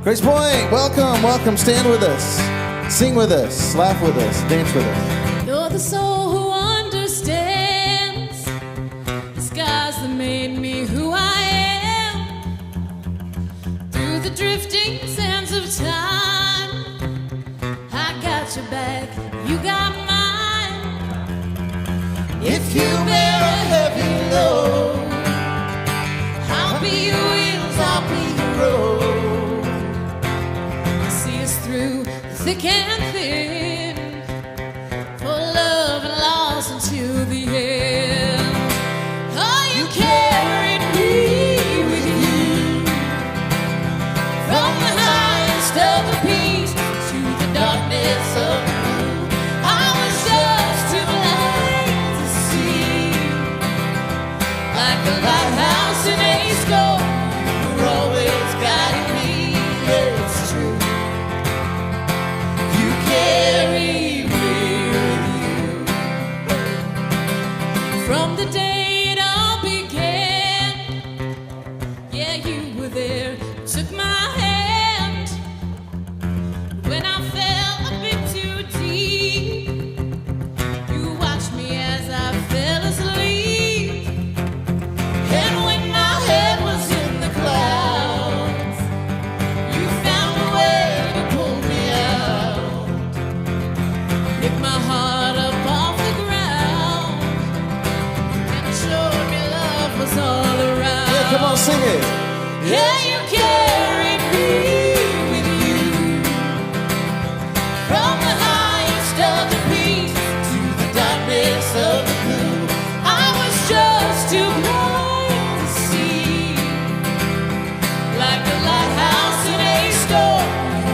GracePointe, welcome, welcome. Stand with us, sing with us, laugh with us, dance with us. You're the soul who understands the skies that made me who I am. Through the drifting sands of time, I got your back, you got mine. If you bear a heavy load, I'll be your wheels, I'll be the road. see us through thick and thin, for love and loss until the end. Oh, you carried me with you from the highest of the peaks to the darkness of the blue. I was just too blind to see, like a lighthouse in a storm. You're always guiding me. It's true. You carry me with you from the day it all began. Yeah, you were there, took my hand when I fell a bit too deep. You watched me as I fell asleep, and when my head was in the clouds, you found a way to pull me out, pick my heart up off the ground, and showed me love was all around. Yeah, come on, sing it. Yeah, you carried me with you from the highest of the peaks to the darkness of the blue. I was just too blind to see, like a lighthouse in a storm.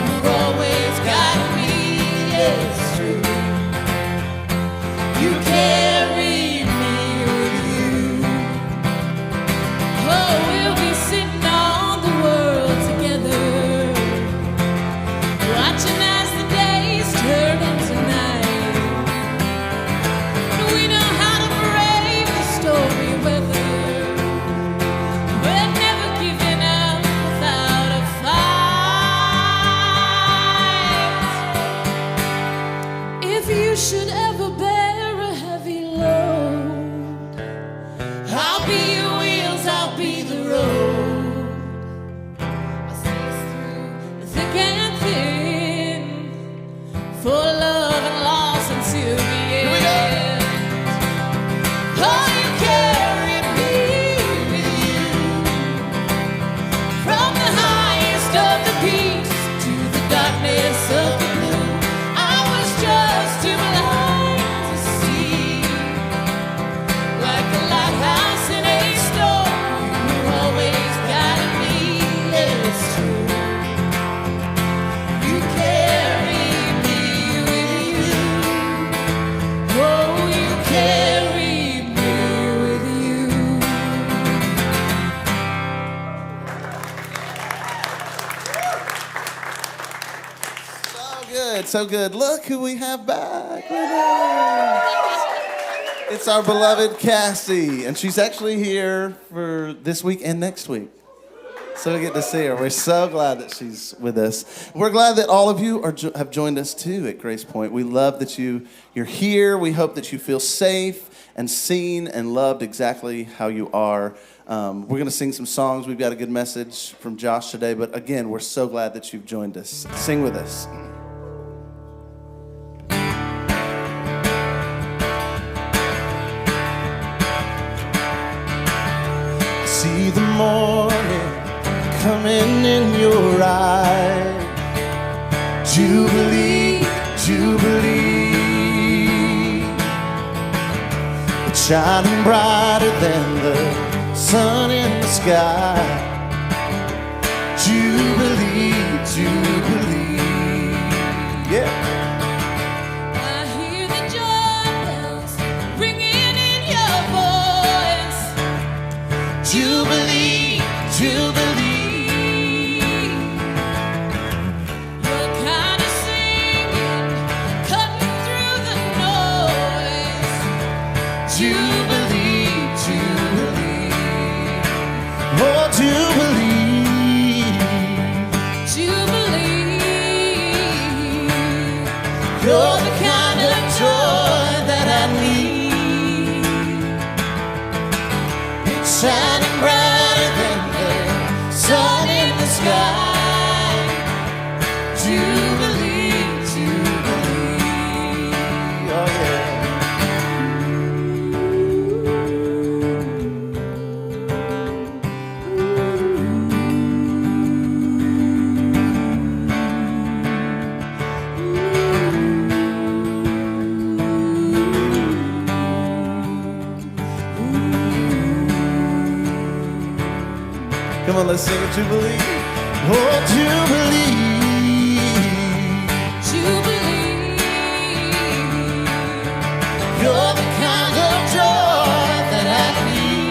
You were always guiding me. It's true. You carry me with you. Oh, we'll be sitting on the world together, watching as the days turn into night. We know how to brave the stormy weather. We're never giving up without a fight. If you should ever bear a heavy load, I'll be your wheels, I'll be the road. I'll see us through the thick and thin, for love and loss until the end. Oh, you carried me with you from the highest of the peaks to the darkness of the blue. I was just too blind to see, like a lighthouse in a storm. You were always guiding me. It's true. You carry me with you. Oh, you carry me with you. So good, so good. Look who we have back with us. It's our beloved Cassie, and she's actually here for this week and next week. So we get to see her. We're so glad that she's with us. We're glad that all of you have joined us too at GracePointe. We love that you're here. We hope that you feel safe and seen and loved exactly how you are. We're going to sing some songs. We've got a good message from Josh today, but again, we're so glad that you've joined us. Sing with us. I see the morning coming in your eye. Jubilee, Jubilee. It's shining brighter than the sun in the sky. Jubilee, Jubilee. Yeah. I hear the joy bells ringing in your voice. Jubilee, Jubilee. Your kind of singing cutting through the noise. Jubilee, Jubilee. Oh, Jubilee. Jubilee. You're the kind of joy that I need. It's shining brighter than the sun in the sky. Jubilee, Jubilee. Oh yeah. Come on, let's sing it, Jubilee. Oh, Jubilee. Jubilee. You're the kind of joy that I need.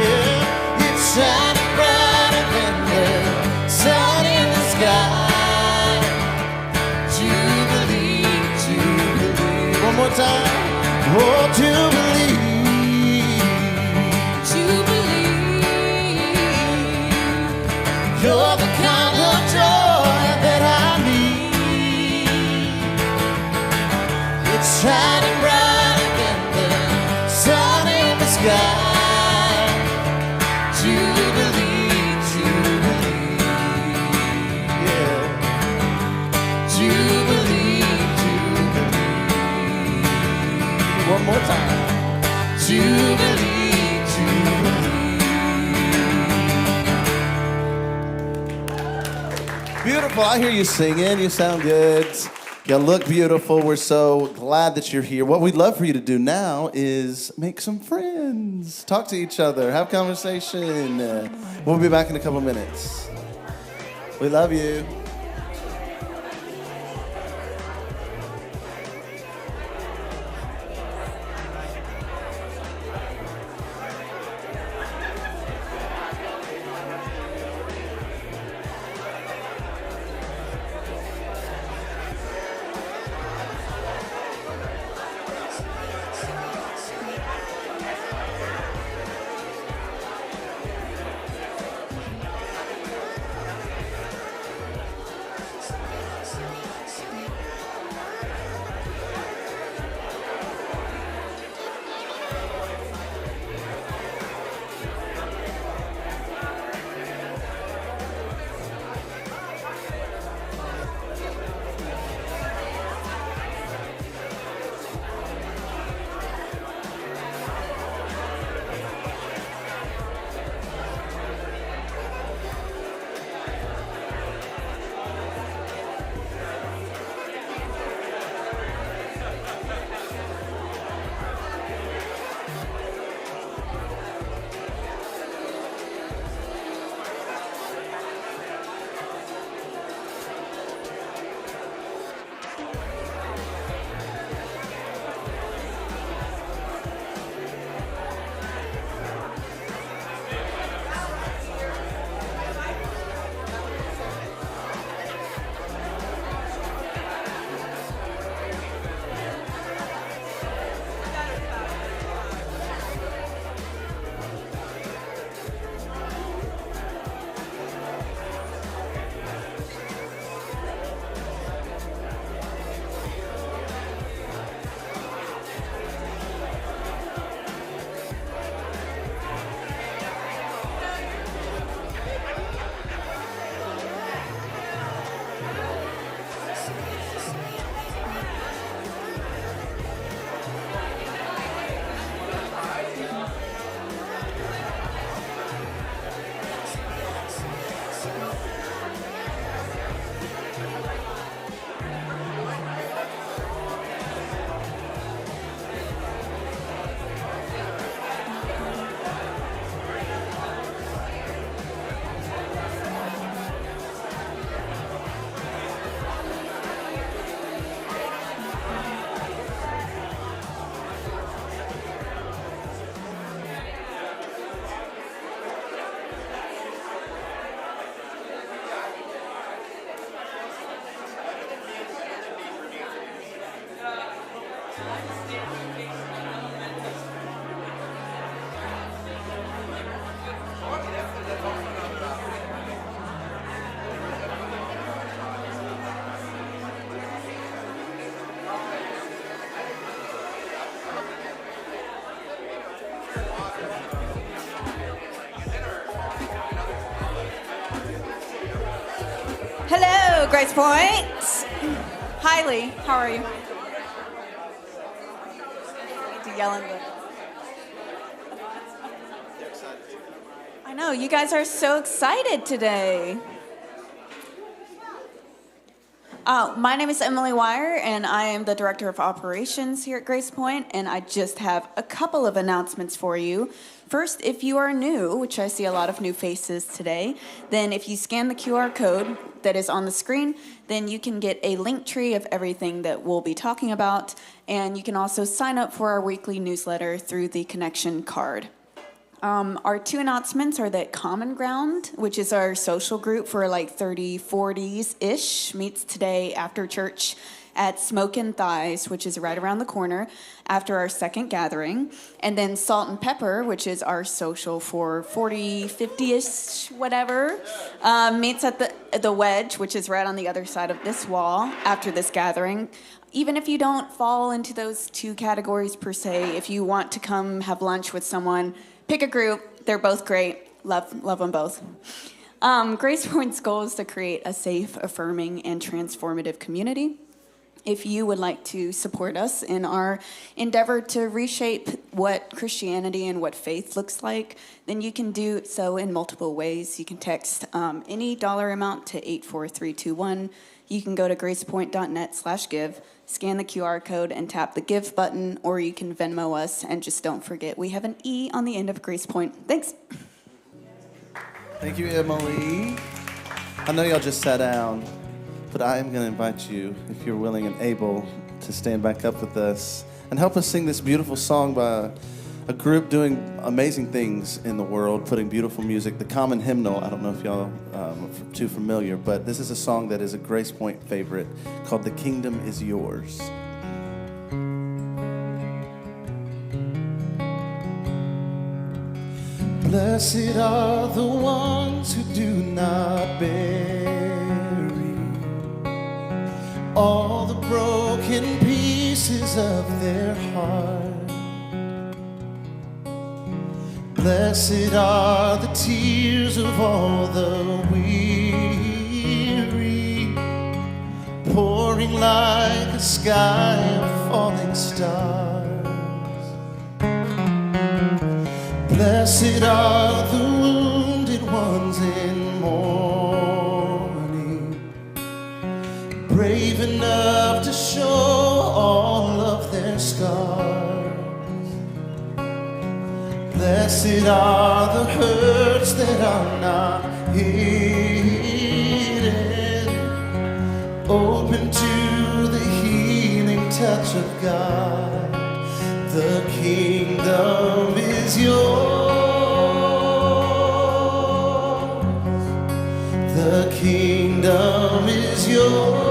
Yeah, it's shining brighter than the sun in the sky. Jubilee, Jubilee. One more time. Oh, Jubilee. You're the kind of joy that I need. It's shining brighter than the sun in the sky. Jubilee, Jubilee. Yeah. Jubilee, Jubilee. One more time. Jubilee, Jubilee. Beautiful. I hear you singing. You sound good. You look beautiful. We're so glad that you're here. What we'd love for you to do now is make some friends. Talk to each other. Have conversation. We'll be back in a couple minutes. We love you. GracePointe. Hi, Lee. How are you? I need to yell in the... I know, you guys are so excited today. My name is Emily Wire, and I am the Director of Operations here at GracePointe, and I just have a couple of announcements for you. First, if you are new, which I see a lot of new faces today, then if you scan the QR code that is on the screen, then you can get a link tree of everything that we'll be talking about, and you can also sign up for our weekly newsletter through the connection card. Our two announcements are that Common Ground, which is our social group for like 30, 40s-ish, meets today after church at Smokin' Thighs, which is right around the corner after our second gathering. And then Salt and Pepper, which is our social for 40, 50-ish, whatever, meets at the Wedge, which is right on the other side of this wall after this gathering. Even if you don't fall into those two categories per se, if you want to come have lunch with someone, pick a group. They're both great. Love them both. GracePointe's goal is to create a safe, affirming, and transformative community. If you would like to support us in our endeavor to reshape what Christianity and what faith looks like, then you can do so in multiple ways. You can text any dollar amount to 84321. You can go to gracepointe.net/give, scan the QR code, and tap the Give button, or you can Venmo us, and just don't forget, we have an E on the end of GracePointe. Thanks. Thank you, Emily. I know y'all just sat down, but I am going to invite you, if you're willing and able, to stand back up with us and help us sing this beautiful song by a group doing amazing things in the world, putting beautiful music. The Common Hymnal, I don't know if y'all are too familiar, but this is a song that is a GracePointe favorite called The Kingdom Is Yours. Blessed are the ones who do not bury all the broken pieces of their heart. Blessed are the tears of all the weary, pouring like a sky of falling stars. Blessed are the wounded ones in mourning, brave enough to show all of their scars. Blessed are the hurts that are not hidden, open to the healing touch of God. The kingdom is yours. The kingdom is yours.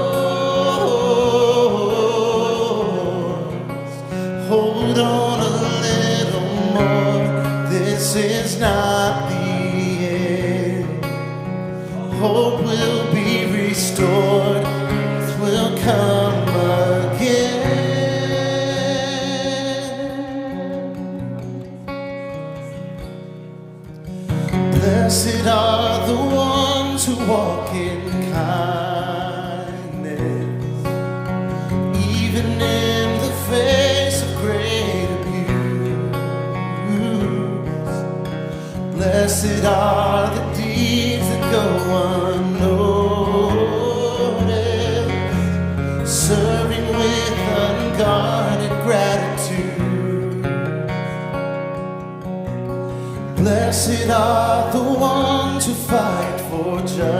Hold on a little more. This is not the end. Hope will be restored. It will come again. Blessed are the ones who walk in kindness, even in the face of great abuse. Blessed are the deeds that go unnoticed, serving with unguarded gratitude. Blessed are the ones who fight for justice,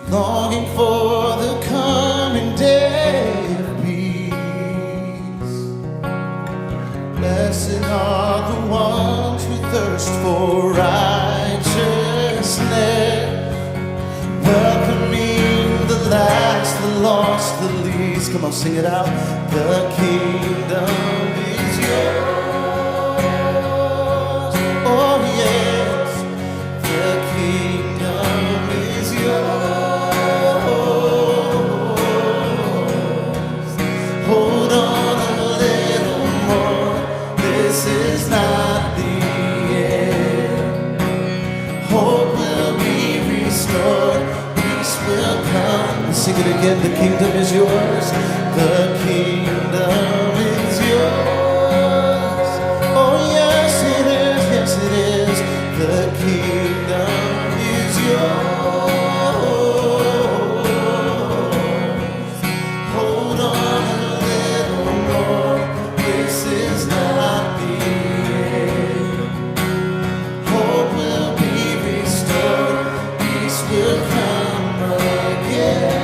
longing for the coming day of peace. Blessed are the ones who thirst for righteousness, welcoming the last, the lost, the least. Come on, sing it out. The kingdom is yours. Oh yes, the kingdom is yours. Hold on a little more. This is not the end. Hope will be restored. come. Sing it again, the kingdom is yours. The kingdom is yours. Oh yes it is, yes it is. The kingdom is yours. Hold on a little more. This is not the end. Hope will be restored. Peace will come again.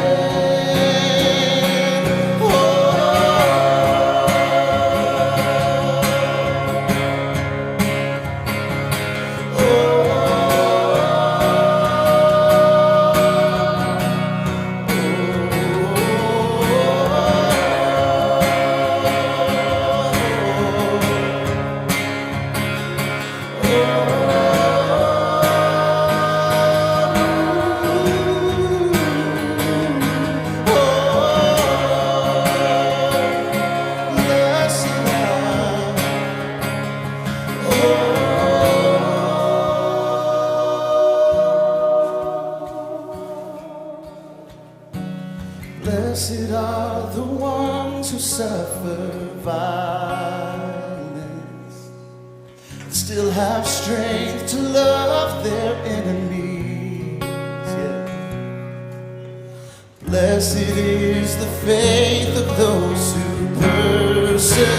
Oh, blessed are the ones who suffer violence, still have strength to love their enemies. Yeah. Blessed is the faith of those who persevere.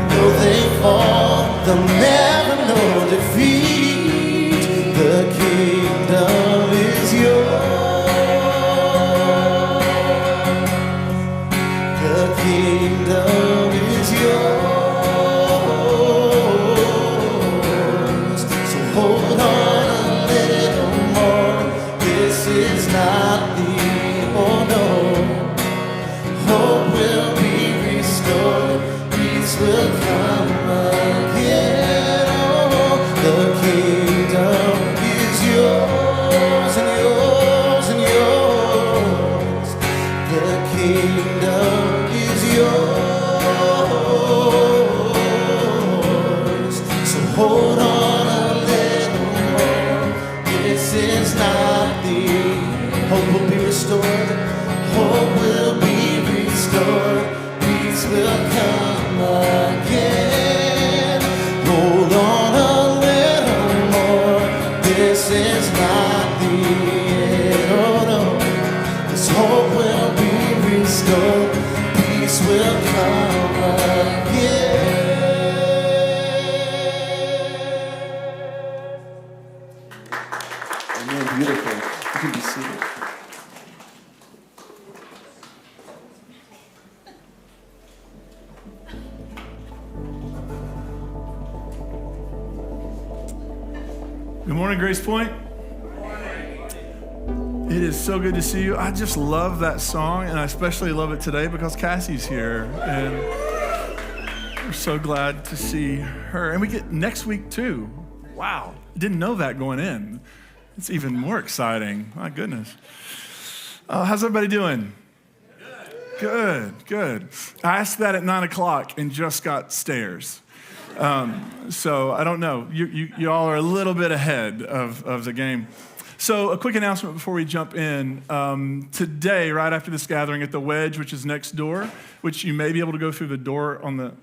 Though they fall, they'll never know defeat. The kingdom is yours. The kingdom is yours. So hold on a little more. This is not the oh no. Hope will be restored. Peace will come again. Oh, the kingdom is yours and yours and yours. The kingdom is yours. So hold on a little more. This is not the hope will be restored. Hope will be restored. Peace will come again. Hold on a little more. This is not the end. Oh no. This hope will be restored. Peace will come again. Amen. Beautiful. You can be seated. Good morning, GracePointe. It is so good to see you. I just love that song, and I especially love it today because Cassie's here, and we're so glad to see her. And we get next week too. Wow, didn't know that going in. It's even more exciting. My goodness. How's everybody doing? Good. I asked that at 9 o'clock and just got stares. So I don't know. You all are a little bit ahead of the game. So a quick announcement before we jump in. Today, right after this gathering at the Wedge, which is next door, which you may be able to go through the door on the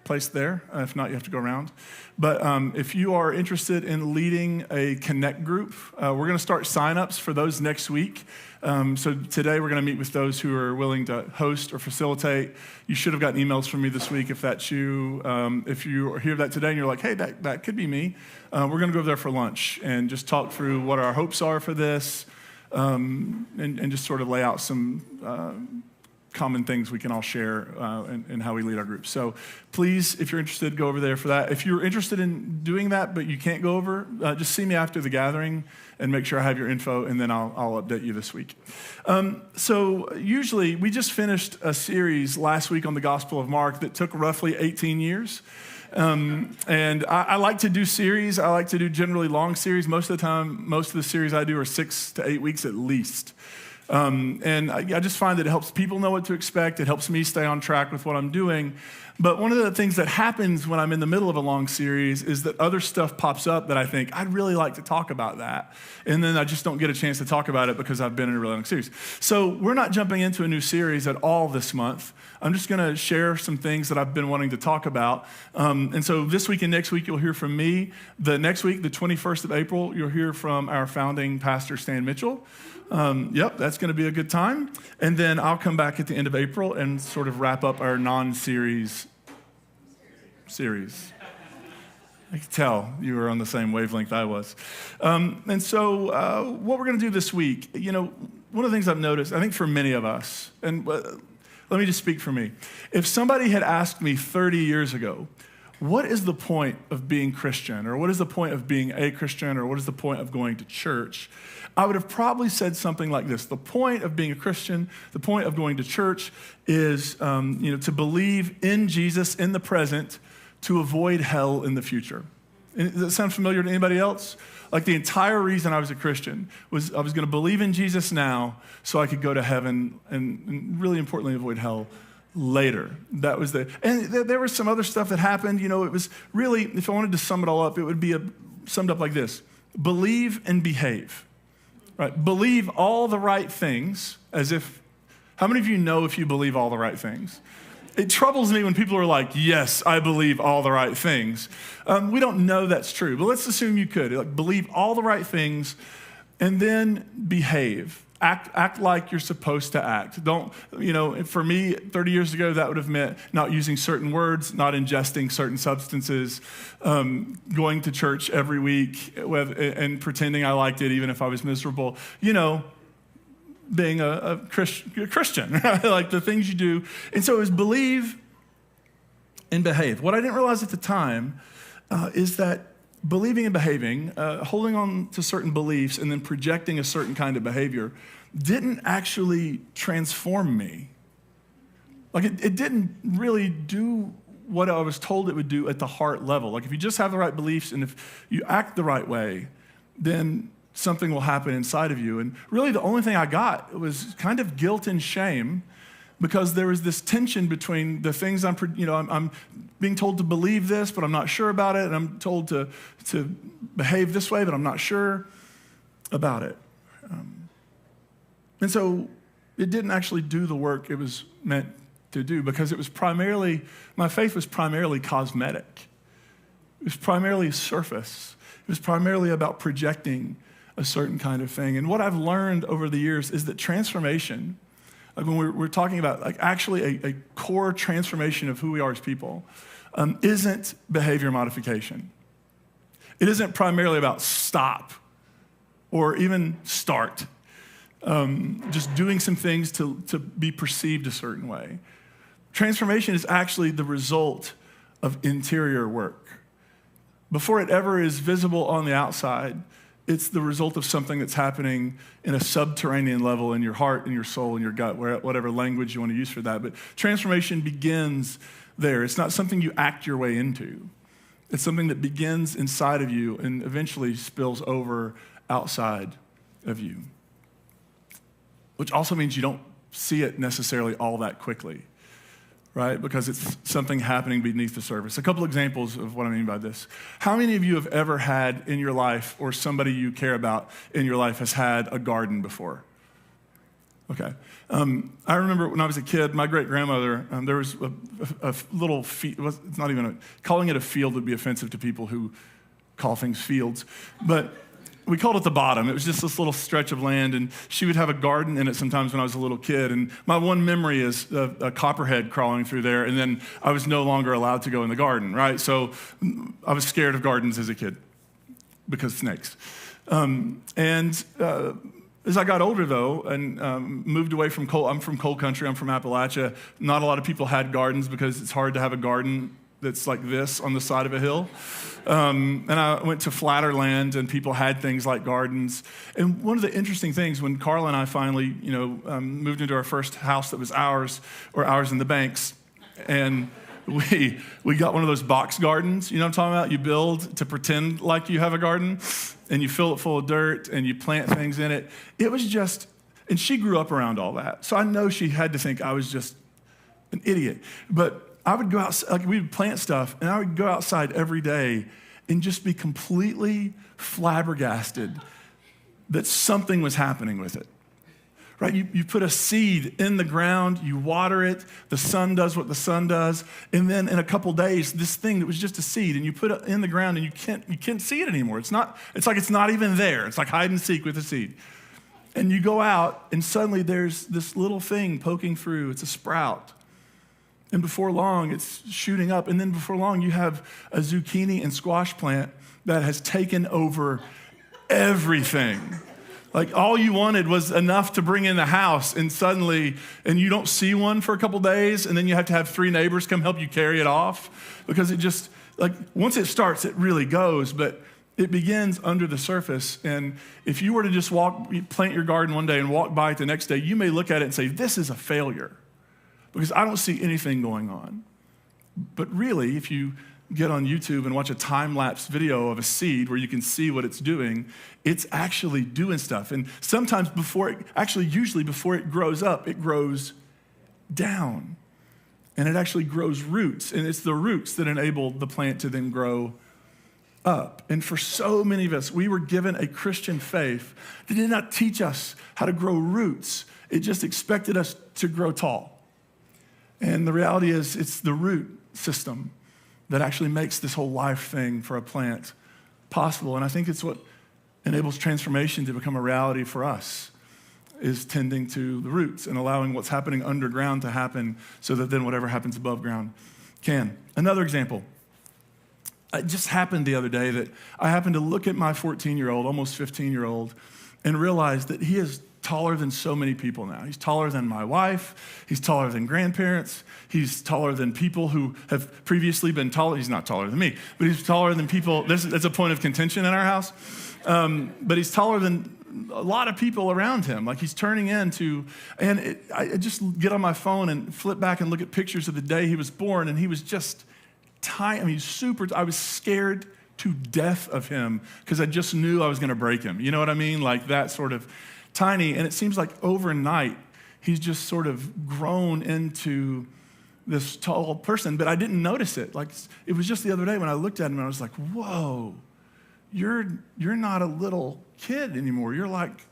place there. If not, you have to go around. But if you are interested in leading a Connect group, we're going to start signups for those next week. So today we're going to meet with those who are willing to host or facilitate. You should have gotten emails from me this week if that's you. If you hear that today and you're like, hey, that could be me, we're going to go over there for lunch and just talk through what our hopes are for this and just sort of lay out some common things we can all share in how we lead our groups. So please, if you're interested, go over there for that. If you're interested in doing that but you can't go over, just see me after the gathering and make sure I have your info, and then I'll update you this week. So usually, we just finished a series last week on the Gospel of Mark that took roughly 18 years. And I like to do series. I like to do generally long series. Most of the time, most of the series I do are 6 to 8 weeks at least. And I just find that it helps people know what to expect. It helps me stay on track with what I'm doing. But one of the things that happens when I'm in the middle of a long series is that other stuff pops up that I think, I'd really like to talk about that. And then I just don't get a chance to talk about it because I've been in a really long series. So we're not jumping into a new series at all this month. I'm just going to share some things that I've been wanting to talk about. And so this week and next week, you'll hear from me. The next week, the 21st of April, you'll hear from our founding pastor, Stan Mitchell. That's going to be a good time. And then I'll come back at the end of April and sort of wrap up our non-series series. I could tell you were on the same wavelength I was. And so what we're going to do this week, one of the things I've noticed, I think for many of us, and let me just speak for me. If somebody had asked me 30 years ago, what is the point of being Christian? Or what is the point of being a Christian? Or what is the point of going to church? I would have probably said something like this. The point of being a Christian, the point of going to church is to believe in Jesus in the present to avoid hell in the future. Does that sound familiar to anybody else? Like the entire reason I was a Christian was I was going to believe in Jesus now so I could go to heaven and really importantly avoid hell later. That was and there was some other stuff that happened. It was really, if I wanted to sum it all up, it would be summed up like this. Believe and behave. Right? Believe all the right things how many of you know if you believe all the right things? It troubles me when people are like, yes, I believe all the right things. We don't know that's true, but let's assume you could. Believe all the right things and then behave. Act like you're supposed to act. Don't, for me, 30 years ago, that would have meant not using certain words, not ingesting certain substances, going to church every week and pretending I liked it even if I was miserable. Being a Christian, like the things you do. And so it was believe and behave. What I didn't realize at the time is that believing and behaving, holding on to certain beliefs and then projecting a certain kind of behavior didn't actually transform me. Like it didn't really do what I was told it would do at the heart level. Like if you just have the right beliefs and if you act the right way, then something will happen inside of you. And really the only thing I got was kind of guilt and shame because there was this tension between the things I'm being told to believe this, but I'm not sure about it. And I'm told to behave this way, but I'm not sure about it. And so it didn't actually do the work it was meant to do because my faith was primarily cosmetic. It was primarily surface. It was primarily about projecting a certain kind of thing. And what I've learned over the years is that transformation, like when we're talking about like actually a core transformation of who we are as people, isn't behavior modification. It isn't primarily about stop or even start, just doing some things to be perceived a certain way. Transformation is actually the result of interior work. Before it ever is visible on the outside, it's the result of something that's happening in a subterranean level in your heart, in your soul, in your gut, whatever language you want to use for that. But transformation begins there. It's not something you act your way into. It's something that begins inside of you and eventually spills over outside of you, which also means you don't see it necessarily all that quickly, right? Because it's something happening beneath the surface. A couple examples of what I mean by this. How many of you have ever had in your life, or somebody you care about in your life has had a garden before? Okay. I remember when I was a kid, my great-grandmother, there was a little field. It's not even calling it a field would be offensive to people who call things fields, but we called it the bottom. It was just this little stretch of land, and she would have a garden in it sometimes when I was a little kid. And my one memory is a copperhead crawling through there, and then I was no longer allowed to go in the garden, right? So I was scared of gardens as a kid because snakes. As I got older, though, and moved away from I'm from coal country, I'm from Appalachia. Not a lot of people had gardens because it's hard to have a garden that's like this on the side of a hill. And I went to flatter land, and people had things like gardens. And one of the interesting things, when Carla and I finally, moved into our first house that was ours in the banks, and we got one of those box gardens, you know what I'm talking about? You build to pretend like you have a garden, and you fill it full of dirt, and you plant things in it. It was just, and she grew up around all that. So I know she had to think I was just an idiot. But I would go outside, like we would plant stuff, and I would go outside every day and just be completely flabbergasted that something was happening with it. Right? You put a seed in the ground, you water it, the sun does what the sun does, and then in a couple days, this thing that was just a seed, and you put it in the ground and you can't see it anymore. It's like it's not even there. It's like hide and seek with a seed. And you go out, and suddenly there's this little thing poking through. It's a sprout. And before long, it's shooting up. And then before long, you have a zucchini and squash plant that has taken over everything. Like all you wanted was enough to bring in the house, and you don't see one for a couple days, and then you have to have 3 neighbors come help you carry it off, because it just, like, once it starts, it really goes, but it begins under the surface. And if you were to just plant your garden one day and walk by it the next day, you may look at it and say, this is a failure, because I don't see anything going on. But really, if you get on YouTube and watch a time-lapse video of a seed where you can see what it's doing, it's actually doing stuff. And sometimes usually before it grows up, it grows down. And it actually grows roots. And it's the roots that enable the plant to then grow up. And for so many of us, we were given a Christian faith that did not teach us how to grow roots. It just expected us to grow tall. And the reality is, it's the root system that actually makes this whole life thing for a plant possible. And I think it's what enables transformation to become a reality for us, is tending to the roots and allowing what's happening underground to happen so that then whatever happens above ground can. Another example. It just happened the other day that I happened to look at my 14-year-old, almost 15-year-old, and realize that he is taller than so many people now. He's taller than my wife. He's taller than grandparents. He's taller than people who have previously been taller. He's not taller than me, but he's taller than people. That's a point of contention in our house. But he's taller than a lot of people around him. Like he's turning into, and I just get on my phone and flip back and look at pictures of the day he was born, and he was just tiny. I mean, I was scared to death of him because I just knew I was going to break him. You know what I mean? Like that sort of tiny. And it seems like overnight, he's just sort of grown into this tall person, but I didn't notice it. Like it was just the other day when I looked at him and I was like, whoa, you're not a little kid anymore. You're like,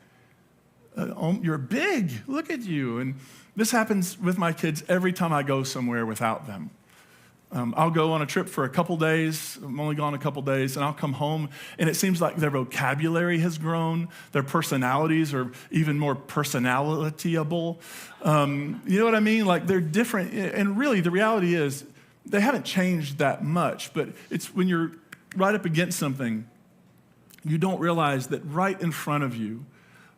you're big. Look at you. And this happens with my kids every time I go somewhere without them. I'll go on a trip for a couple days. I'm only gone a couple days, and I'll come home, and it seems like their vocabulary has grown. Their personalities are even more personalityable. You know what I mean? Like they're different. And really, the reality is they haven't changed that much, but it's when you're right up against something, you don't realize that right in front of you,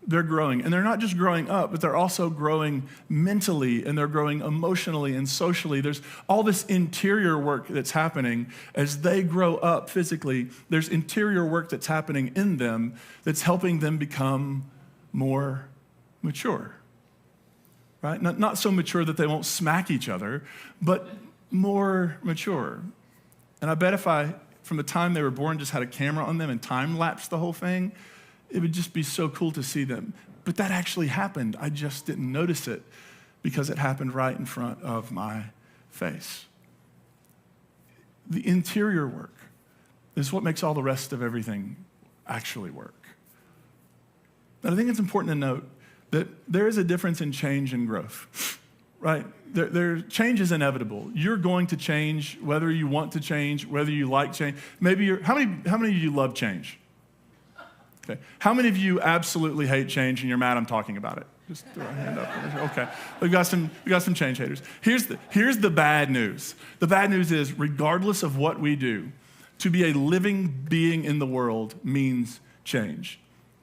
they're growing. And they're not just growing up, but they're also growing mentally, and they're growing emotionally and socially. There's all this interior work that's happening as they grow up physically. There's interior work that's happening in them that's helping them become more mature, right? Not so mature that they won't smack each other, but more mature. And I bet if I, from the time they were born, just had a camera on them and time-lapsed the whole thing, it would just be so cool to see them. But that actually happened. I just didn't notice it because it happened right in front of my face. The interior work is what makes all the rest of everything actually work. But I think it's important to note that there is a difference in change and growth, right? Change is inevitable. You're going to change whether you want to change, whether you like change. How many of you love change? Okay. How many of you absolutely hate change and you're mad I'm talking about it? Just throw a hand up. Okay. We got some change haters. Here's the bad news. The bad news is, regardless of what we do, to be a living being in the world means change.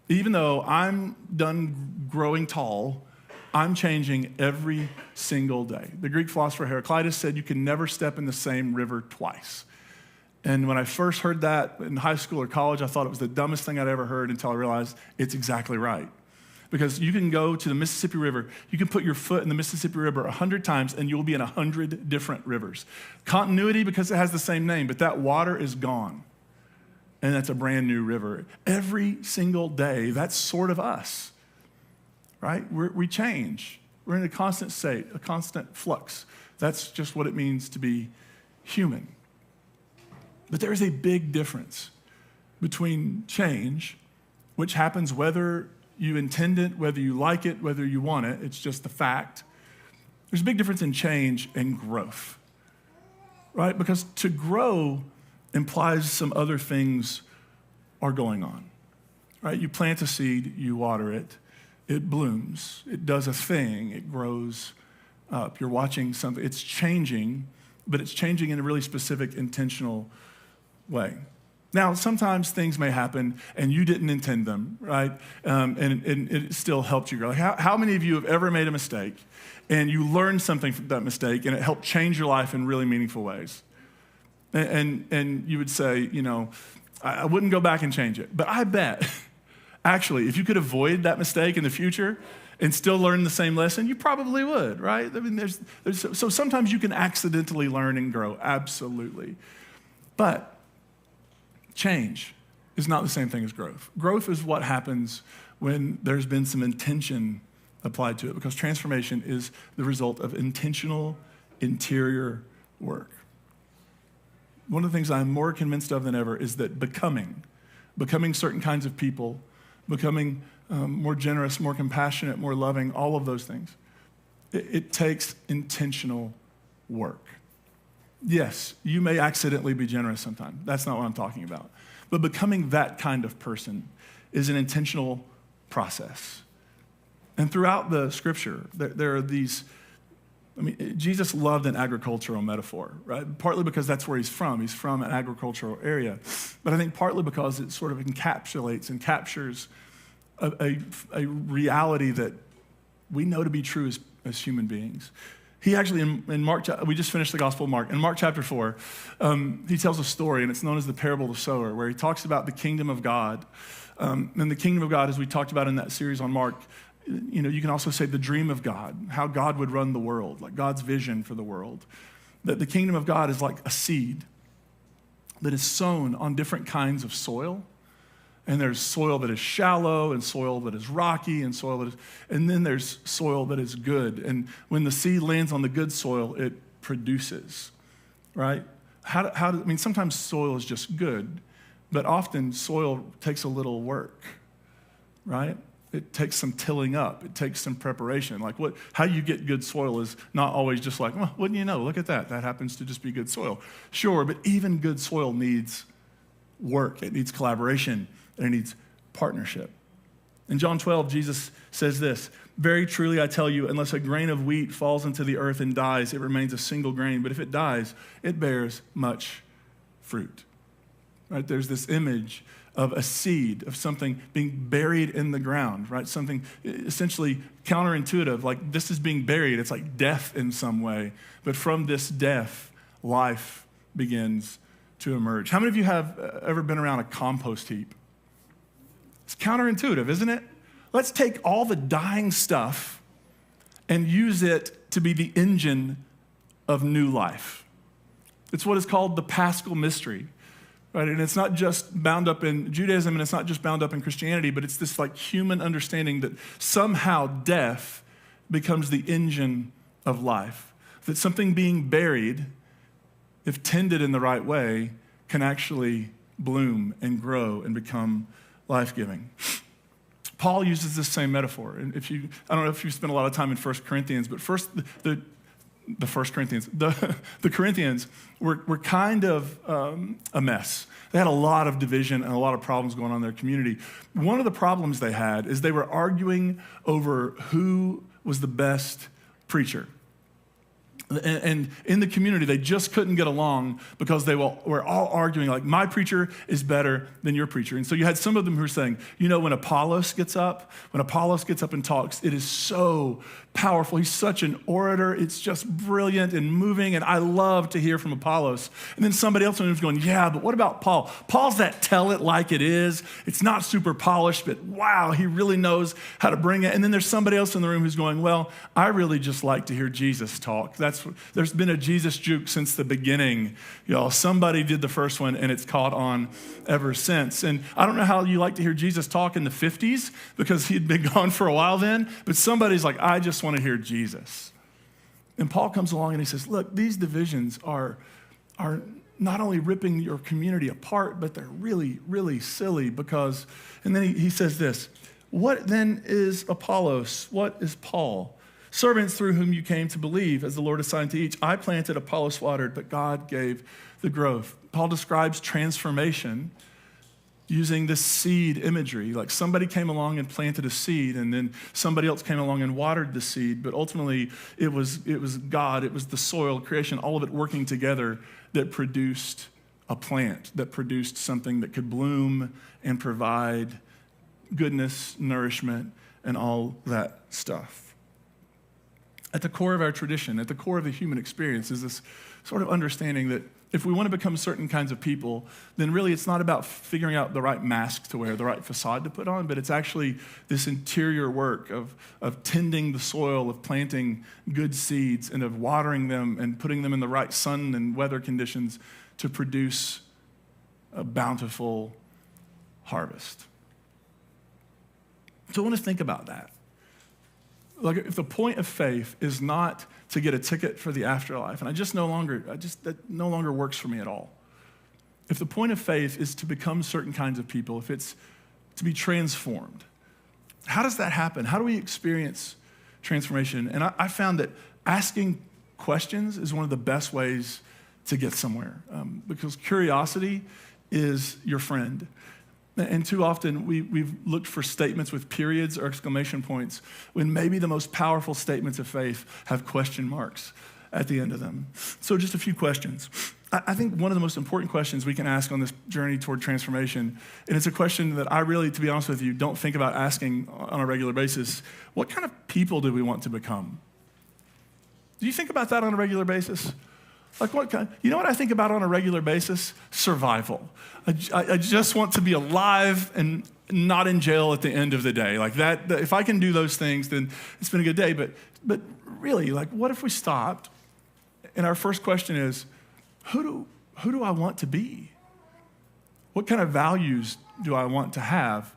Even though I'm done growing tall, I'm changing every single day. The Greek philosopher Heraclitus said you can never step in the same river twice. And when I first heard that in high school or college, I thought it was the dumbest thing I'd ever heard until I realized it's exactly right. Because you can go to the Mississippi River, you can put your foot in the Mississippi River 100 times and you'll be in 100 different rivers. Continuity because it has the same name, but that water is gone. And that's a brand new river. Every single day, that's sort of us, right? We change. We're in a constant state, a constant flux. That's just what it means to be human. But there is a big difference between change, which happens whether you intend it, whether you like it, whether you want it. It's just the fact. There's a big difference in change and growth, right? Because to grow implies some other things are going on, right? You plant a seed, you water it, it blooms, it does a thing, it grows up. You're watching something, it's changing, but it's changing in a really specific, intentional way. Now, sometimes things may happen and you didn't intend them, right? And it still helped you grow. Like how many of you have ever made a mistake and you learned something from that mistake and it helped change your life in really meaningful ways? And you would say, I wouldn't go back and change it. But I bet, actually, if you could avoid that mistake in the future and still learn the same lesson, you probably would, right? I mean, so sometimes you can accidentally learn and grow, absolutely. But change is not the same thing as growth. Growth is what happens when there's been some intention applied to it, because transformation is the result of intentional interior work. One of the things I'm more convinced of than ever is that becoming certain kinds of people, becoming more generous, more compassionate, more loving, all of those things, it takes intentional work. Yes, you may accidentally be generous sometime. That's not what I'm talking about. But becoming that kind of person is an intentional process. And throughout the scripture, there are these, Jesus loved an agricultural metaphor, right? Partly because that's where he's from. He's from an agricultural area. But I think partly because it sort of encapsulates and captures a reality that we know to be true as human beings. He actually, in Mark, we just finished the Gospel of Mark. In Mark chapter 4, he tells a story, and it's known as the parable of the sower, where he talks about the kingdom of God. And the kingdom of God, as we talked about in that series on Mark, you can also say the dream of God, how God would run the world, like God's vision for the world. That the kingdom of God is like a seed that is sown on different kinds of soil. And there's soil that is shallow and soil that is rocky and and then there's soil that is good. And when the seed lands on the good soil, it produces, right? Sometimes soil is just good, but often soil takes a little work, right? It takes some tilling up. It takes some preparation. How you get good soil is not always just like, well, wouldn't you know? Look at that. That happens to just be good soil. Sure, but even good soil needs work. It needs collaboration. And it needs partnership. In John 12, Jesus says this, "Very truly I tell you, unless a grain of wheat falls into the earth and dies, it remains a single grain. But if it dies, it bears much fruit." Right? There's this image of a seed, of something being buried in the ground, right? Something essentially counterintuitive, like this is being buried. It's like death in some way. But from this death, life begins to emerge. How many of you have ever been around a compost heap? It's counterintuitive, isn't it? Let's take all the dying stuff and use it to be the engine of new life. It's what is called the Paschal mystery, right? And it's not just bound up in Judaism and it's not just bound up in Christianity, but it's this like human understanding that somehow death becomes the engine of life. That something being buried, if tended in the right way, can actually bloom and grow and become life-giving. Paul uses this same metaphor. And I don't know if you spent a lot of time in 1 Corinthians, but the Corinthians were kind of a mess. They had a lot of division and a lot of problems going on in their community. One of the problems they had is they were arguing over who was the best preacher. And in the community, they just couldn't get along because they were all arguing, like, my preacher is better than your preacher. And so you had some of them who were saying, when Apollos gets up and talks, it is so powerful. He's such an orator. It's just brilliant and moving, and I love to hear from Apollos. And then somebody else was going, yeah, but what about Paul? Paul's that tell it like it is. It's not super polished, but wow, he really knows how to bring it. And then there's somebody else in the room who's going, well, I really just like to hear Jesus talk. There's been a Jesus juke since the beginning. Y'all, somebody did the first one, and it's caught on ever since. And I don't know how you like to hear Jesus talk in the 50s because he'd been gone for a while then, but somebody's like, I just want to hear Jesus. And Paul comes along and he says, look, these divisions are not only ripping your community apart, but they're really, really silly because, and then he says this, what then is Apollos? What is Paul? Servants through whom you came to believe, as the Lord assigned to each. I planted, Apollos watered, but God gave the growth. Paul describes transformation using this seed imagery. Like somebody came along and planted a seed, and then somebody else came along and watered the seed, but ultimately it was God, it was the soil, creation, all of it working together that produced a plant, that produced something that could bloom and provide goodness, nourishment, and all that stuff. At the core of our tradition, at the core of the human experience is this sort of understanding that if we want to become certain kinds of people, then really it's not about figuring out the right mask to wear, the right facade to put on, but it's actually this interior work of tending the soil, of planting good seeds, and of watering them and putting them in the right sun and weather conditions to produce a bountiful harvest. So I want to think about that. Like if the point of faith is not to get a ticket for the afterlife, and that no longer works for me at all. If the point of faith is to become certain kinds of people, if it's to be transformed, how does that happen? How do we experience transformation? And I found that asking questions is one of the best ways to get somewhere, because curiosity is your friend. And too often we've looked for statements with periods or exclamation points when maybe the most powerful statements of faith have question marks at the end of them. So just a few questions. I think one of the most important questions we can ask on this journey toward transformation, and it's a question that I really, to be honest with you, don't think about asking on a regular basis. What kind of people do we want to become? Do you think about that on a regular basis? Like what kind? You know what I think about on a regular basis? Survival. I just want to be alive and not in jail at the end of the day. Like that, if I can do those things, then it's been a good day. But really, like what if we stopped and our first question is, who do I want to be? What kind of values do I want to have?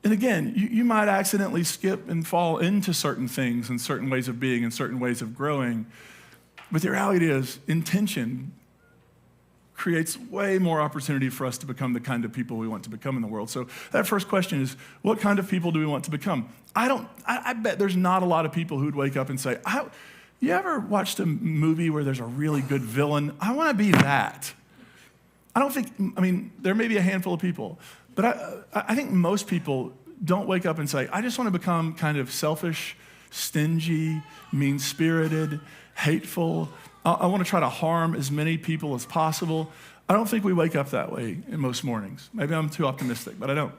And again, you might accidentally skip and fall into certain things and certain ways of being and certain ways of growing. But the reality is, intention creates way more opportunity for us to become the kind of people we want to become in the world. So that first question is, what kind of people do we want to become? I bet there's not a lot of people who'd wake up and say, you ever watched a movie where there's a really good villain? I want to be that. There may be a handful of people, but I think most people don't wake up and say, I just want to become kind of selfish, stingy, mean-spirited, hateful. I want to try to harm as many people as possible. I don't think we wake up that way in most mornings. Maybe I'm too optimistic, but I don't.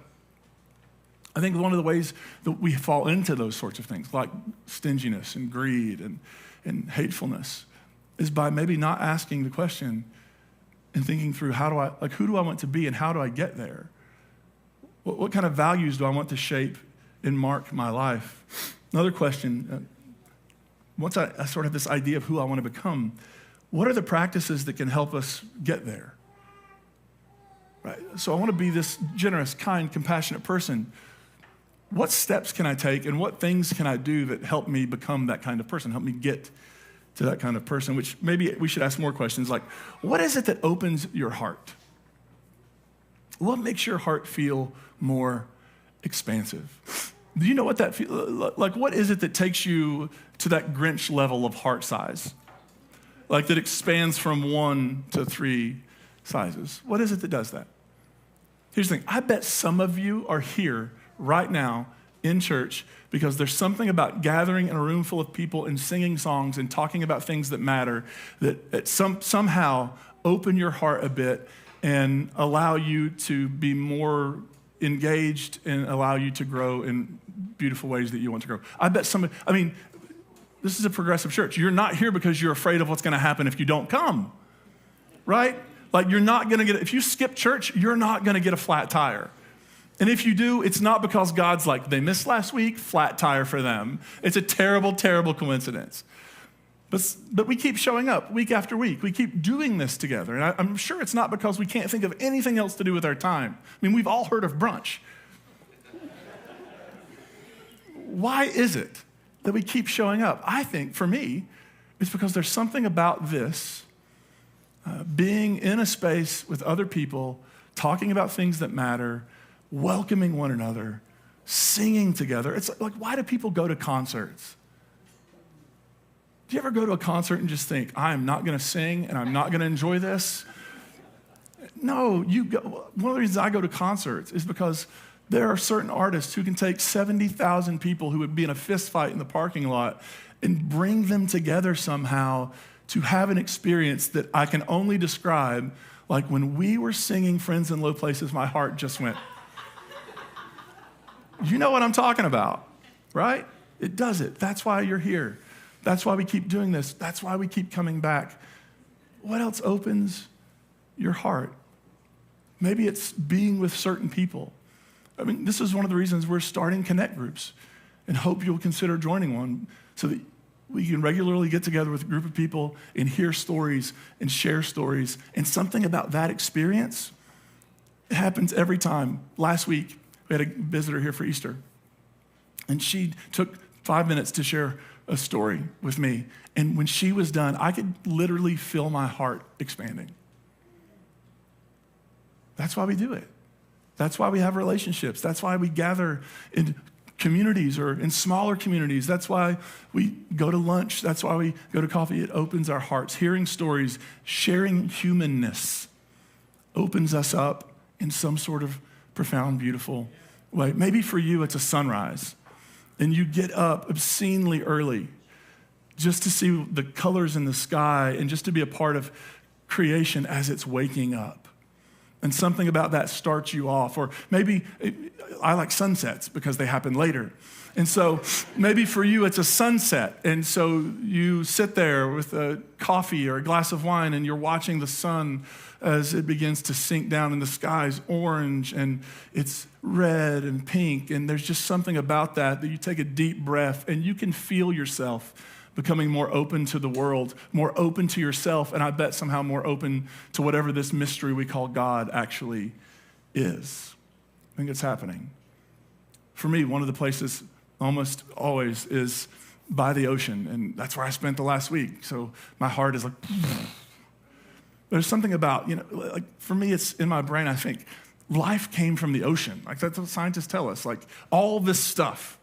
I think one of the ways that we fall into those sorts of things, like stinginess and greed and hatefulness, is by maybe not asking the question and thinking through who do I want to be and how do I get there? What kind of values do I want to shape and mark my life? Another question, once I sort of have this idea of who I want to become, what are the practices that can help us get there? Right? So I want to be this generous, kind, compassionate person. What steps can I take and what things can I do that help me become that kind of person, help me get to that kind of person, which maybe we should ask more questions like, what is it that opens your heart? What makes your heart feel more expansive? Do you know what that feels like? What is it that takes you to that Grinch level of heart size? Like that expands from 1 to 3 sizes. What is it that does that? Here's the thing. I bet some of you are here right now in church because there's something about gathering in a room full of people and singing songs and talking about things that matter that somehow open your heart a bit and allow you to be more engaged and allow you to grow in beautiful ways that you want to grow. I bet this is a progressive church. You're not here because you're afraid of what's going to happen if you don't come, right? Like you're not going to if you skip church, you're not going to get a flat tire. And if you do, it's not because God's like, they missed last week, flat tire for them. It's a terrible, terrible coincidence. But we keep showing up week after week. We keep doing this together. And I'm sure it's not because we can't think of anything else to do with our time. I mean, we've all heard of brunch. Why is it that we keep showing up? I think, for me, It's because there's something about this, being in a space with other people, talking about things that matter, welcoming one another, singing together. It's like, why do people go to concerts? Do you ever go to a concert and just think, I am not going to sing and I'm not going to enjoy this? No, one of the reasons I go to concerts is because there are certain artists who can take 70,000 people who would be in a fist fight in the parking lot and bring them together somehow to have an experience that I can only describe like when we were singing Friends in Low Places, my heart just went. You know what I'm talking about, right? It does it. That's why you're here. That's why we keep doing this. That's why we keep coming back. What else opens your heart? Maybe it's being with certain people. I mean, this is one of the reasons we're starting connect groups and hope you'll consider joining one so that we can regularly get together with a group of people and hear stories and share stories. And something about that experience, it happens every time. Last week, we had a visitor here for Easter, and she took 5 minutes to share a story with me. And when she was done, I could literally feel my heart expanding. That's why we do it. That's why we have relationships. That's why we gather in communities or in smaller communities. That's why we go to lunch. That's why we go to coffee. It opens our hearts. Hearing stories, sharing humanness opens us up in some sort of profound, beautiful way. Maybe for you, it's a sunrise, and you get up obscenely early just to see the colors in the sky and just to be a part of creation as it's waking up. And something about that starts you off. Or maybe I like sunsets because they happen later. And so maybe for you it's a sunset. And so you sit there with a coffee or a glass of wine and you're watching the sun as it begins to sink down and the sky's orange and it's red and pink. And there's just something about that you take a deep breath and you can feel yourself becoming more open to the world, more open to yourself, and I bet somehow more open to whatever this mystery we call God actually is. I think it's happening. For me, one of the places almost always is by the ocean, and that's where I spent the last week. So my heart is like, there's something about, like for me, it's in my brain, I think, life came from the ocean. Like that's what scientists tell us. Like all this stuff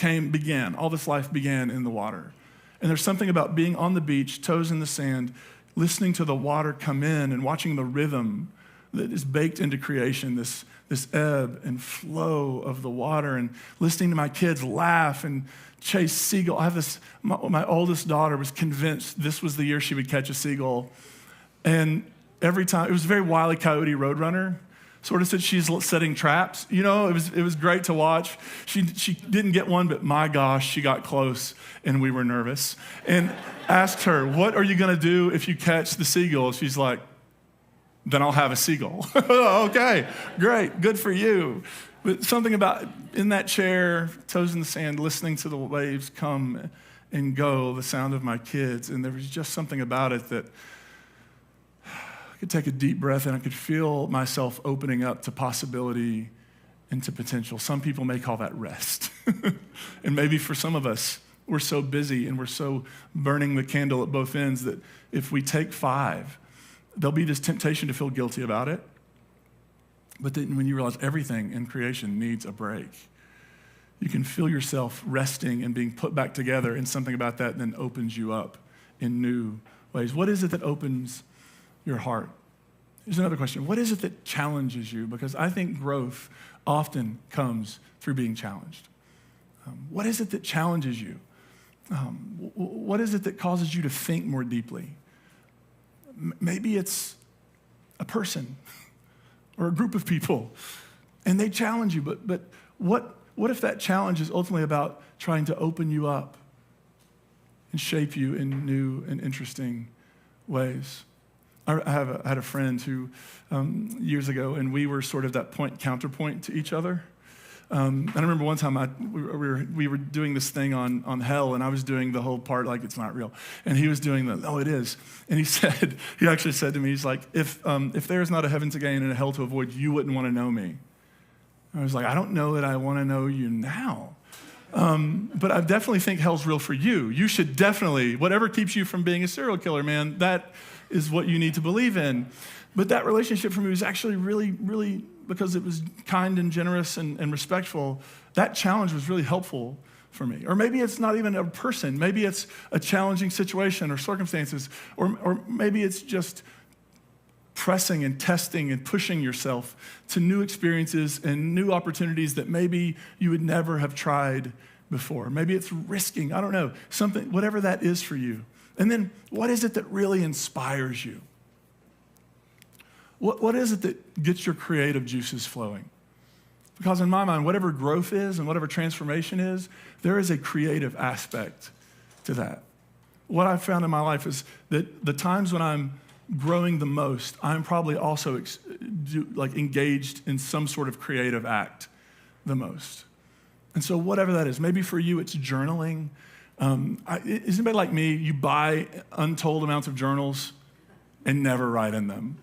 all this life began in the water. And there's something about being on the beach, toes in the sand, listening to the water come in and watching the rhythm that is baked into creation, this ebb and flow of the water, and listening to my kids laugh and chase seagull. I have my oldest daughter was convinced this was the year she would catch a seagull. And every time, it was a very Wile E. Coyote Roadrunner. Sort of said she's setting traps. It was great to watch. She didn't get one, but my gosh, she got close and we were nervous. And asked her, what are you gonna do if you catch the seagull? She's like, then I'll have a seagull. Okay, great, good for you. But something about in that chair, toes in the sand, listening to the waves come and go, the sound of my kids, and there was just something about it that I could take a deep breath and I could feel myself opening up to possibility and to potential. Some people may call that rest. And maybe for some of us, we're so busy and we're so burning the candle at both ends that if we take 5, there'll be this temptation to feel guilty about it. But then when you realize everything in creation needs a break, you can feel yourself resting and being put back together, and something about that then opens you up in new ways. What is it that opens your heart? Here's another question. What is it that challenges you? Because I think growth often comes through being challenged. What is it that challenges you? What is it that causes you to think more deeply? Maybe it's a person or a group of people, and they challenge you, but what if that challenge is ultimately about trying to open you up and shape you in new and interesting ways? I had a friend who, years ago, and we were sort of that counterpoint to each other. I remember one time we were doing this thing on hell, and I was doing the whole part like it's not real, and he was doing it is. And he actually said to me, he's like, if there is not a heaven to gain and a hell to avoid, you wouldn't want to know me. I was like, I don't know that I want to know you now. But I definitely think hell's real for you. You should definitely, whatever keeps you from being a serial killer, man, that is what you need to believe in. But that relationship for me was actually really, really, because it was kind and generous and respectful, that challenge was really helpful for me. Or maybe it's not even a person. Maybe it's a challenging situation or circumstances. Or maybe it's just pressing and testing and pushing yourself to new experiences and new opportunities that maybe you would never have tried before. Maybe it's risking, I don't know, something, whatever that is for you. And then what is it that really inspires you? What is it that gets your creative juices flowing? Because in my mind, whatever growth is and whatever transformation is, there is a creative aspect to that. What I've found in my life is that the times when I'm growing the most, I'm probably also engaged in some sort of creative act the most. And so whatever that is, maybe for you it's journaling. Is anybody like me, you buy untold amounts of journals and never write in them?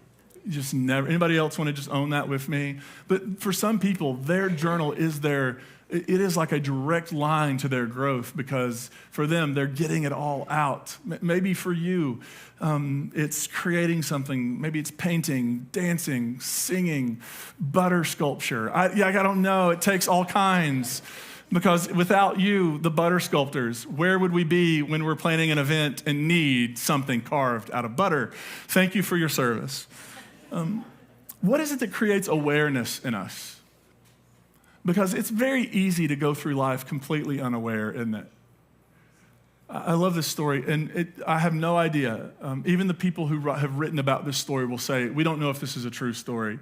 Just never. Anybody else want to just own that with me? But for some people, their journal is it is like a direct line to their growth, because for them, they're getting it all out. Maybe for you, it's creating something. Maybe it's painting, dancing, singing, butter sculpture. I don't know. It takes all kinds. Because without you, the butter sculptors, where would we be when we're planning an event and need something carved out of butter? Thank you for your service. What is it that creates awareness in us? Because it's very easy to go through life completely unaware, isn't it? I love this story, and I have no idea. Even the people who have written about this story will say, we don't know if this is a true story.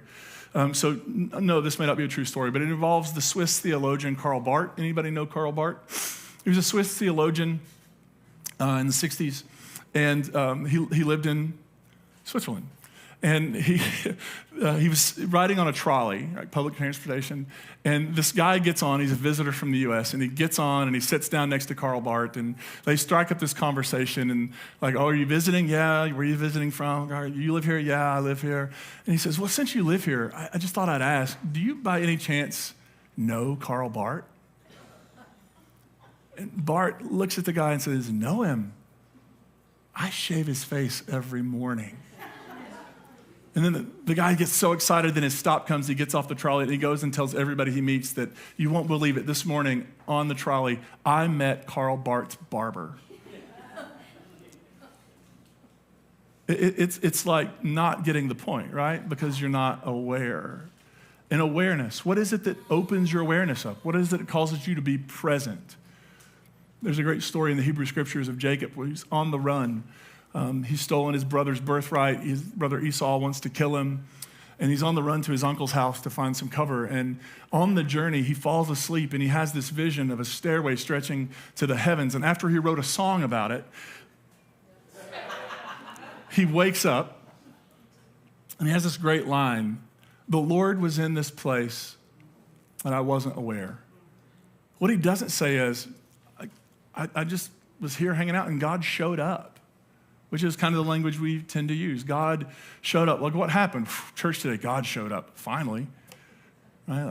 So no, this may not be a true story, but it involves the Swiss theologian Karl Barth. Anybody know Karl Barth? He was a Swiss theologian in the 60s, and he lived in Switzerland. And he was riding on a trolley, right, public transportation, and this guy gets on. He's a visitor from the U.S., and he gets on, and he sits down next to Karl Barth, and they strike up this conversation, and like, oh, are you visiting? Yeah. Where are you visiting from? You live here? Yeah, I live here. And he says, well, since you live here, I just thought I'd ask, do you by any chance know Karl Barth? And Barth looks at the guy and says, know him? I shave his face every morning. And then the guy gets so excited, then his stop comes, he gets off the trolley, and he goes and tells everybody he meets that, you won't believe it, this morning on the trolley, I met Karl Barth's barber. It's like not getting the point, right? Because you're not aware. And awareness, what is it that opens your awareness up? What is it that causes you to be present? There's a great story in the Hebrew Scriptures of Jacob where he's on the run. He's stolen his brother's birthright. His brother Esau wants to kill him. And he's on the run to his uncle's house to find some cover. And on the journey, he falls asleep, and he has this vision of a stairway stretching to the heavens. And after he wrote a song about it, he wakes up, and he has this great line, the Lord was in this place, and I wasn't aware. What he doesn't say is, I just was here hanging out, and God showed up. Which is kind of the language we tend to use. God showed up. Like, what happened? Church today, God showed up, finally. Right?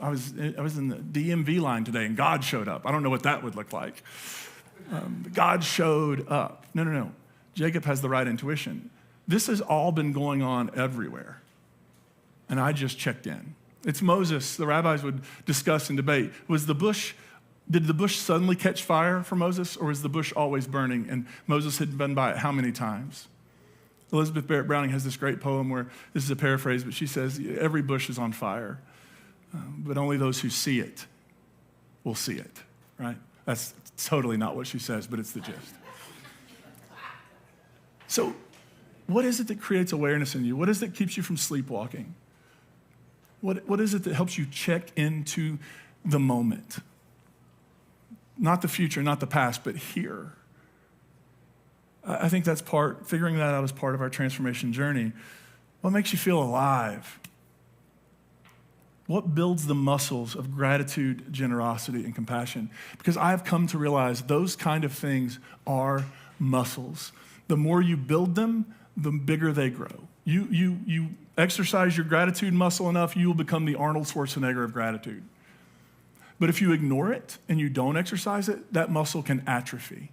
I was in the DMV line today, and God showed up. I don't know what that would look like. God showed up. No. Jacob has the right intuition. This has all been going on everywhere, and I just checked in. It's Moses. The rabbis would discuss and debate. Did the bush suddenly catch fire for Moses, or was the bush always burning and Moses had been by it how many times? Elizabeth Barrett Browning has this great poem where, this is a paraphrase, but she says, every bush is on fire, but only those who see it will see it, right? That's totally not what she says, but it's the gist. So what is it that creates awareness in you? What is it that keeps you from sleepwalking? What is it that helps you check into the moment? Not the future, not the past, but here. I think that's figuring that out as part of our transformation journey. What makes you feel alive? What builds the muscles of gratitude, generosity, and compassion? Because I've come to realize those kind of things are muscles. The more you build them, the bigger they grow. You exercise your gratitude muscle enough, you will become the Arnold Schwarzenegger of gratitude. But if you ignore it and you don't exercise it, that muscle can atrophy.